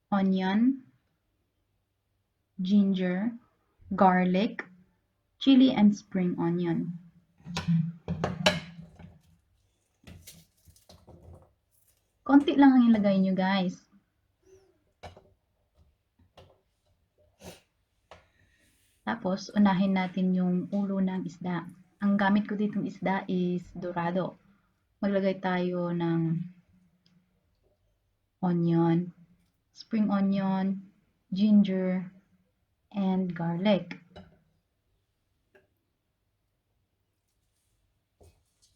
onion, ginger, garlic, chili, and spring onion. Konti lang ang ilagay nyo, guys. Tapos, unahin natin yung ulo ng isda. Ang gamit ko ditong isda is dorado. Maglagay tayo ng onion, spring onion, ginger, and garlic.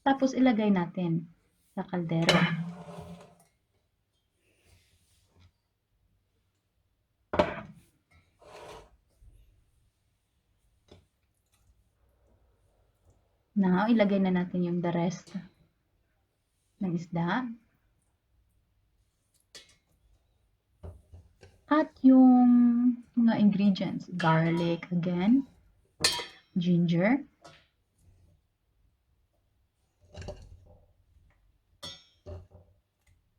Tapos, ilagay natin sa kaldero. Now, ilagay na natin yung the rest ng isda. At yung mga ingredients, garlic again, ginger,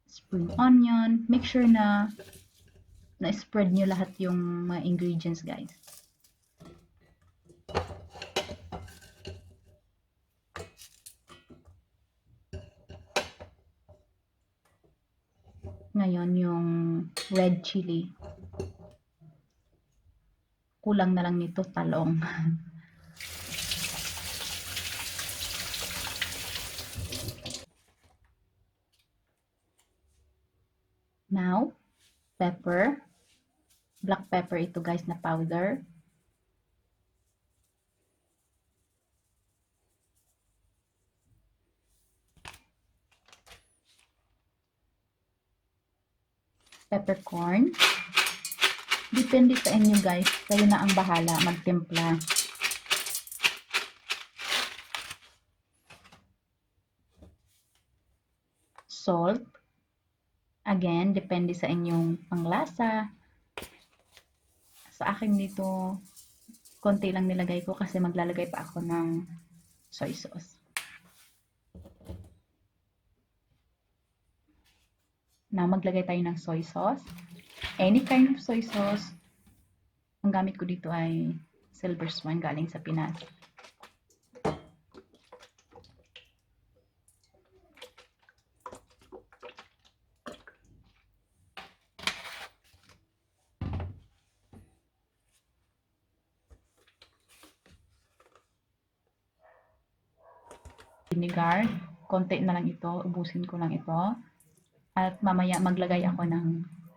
spring onion. Make sure na na-spread nyo lahat yung mga ingredients, guys. Ngayon, yung red chili. Kulang na lang nito talong. Now, pepper. Black pepper ito, guys, na powder. Peppercorn. Depende sa inyo, guys. Kayo na ang bahala magtimpla. Salt. Again, depende sa inyong panglasa. Sa akin dito, konti lang nilagay ko kasi maglalagay pa ako ng soy sauce. Now, maglagay tayo ng soy sauce. Any kind of soy sauce. Ang gamit ko dito ay Silver Swan galing sa Pinas. Vinegar, konti na lang ito, ubusin ko lang ito. At mamaya maglagay ako ng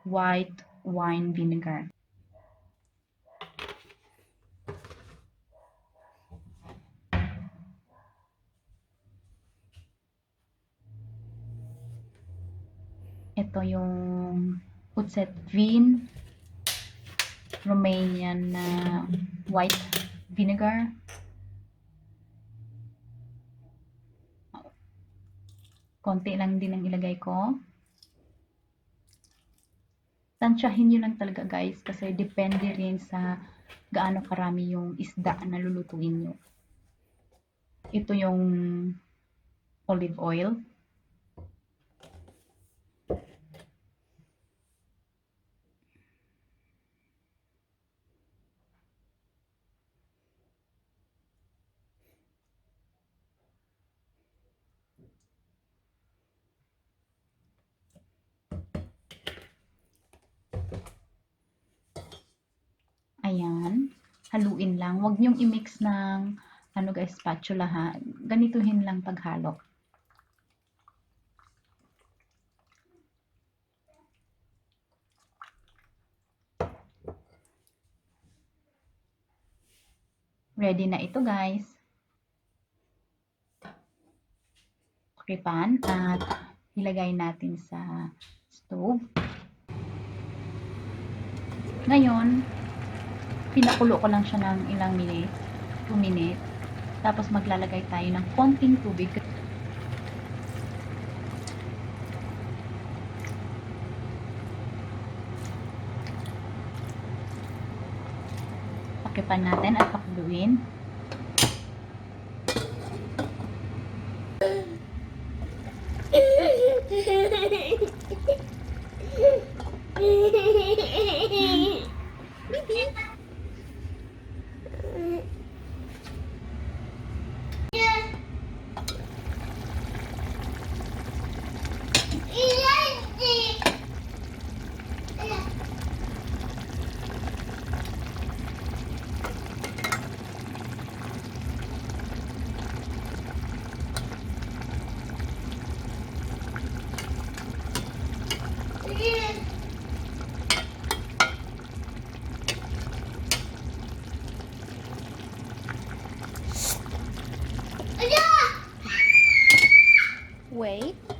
white wine vinegar. Ito yung Utset Vin Romanian na white vinegar. Konti lang din ang ilagay ko. Tansyahin nyo lang talaga, guys, kasi depende rin sa gaano karami yung isda na lulutuin nyo. Ito yung olive oil. Ayan, haluin lang. Huwag nyong i-mix ng ano, guys, spatula ha. Ganituhin lang paghalo. Ready na ito, guys. Okay, pan at ilagay natin sa stove. Ngayon, pinakulo ko lang siya ng ilang minutes, 2 minutes. Tapos maglalagay tayo ng konting tubig. Pakipan natin at pakuluin. way.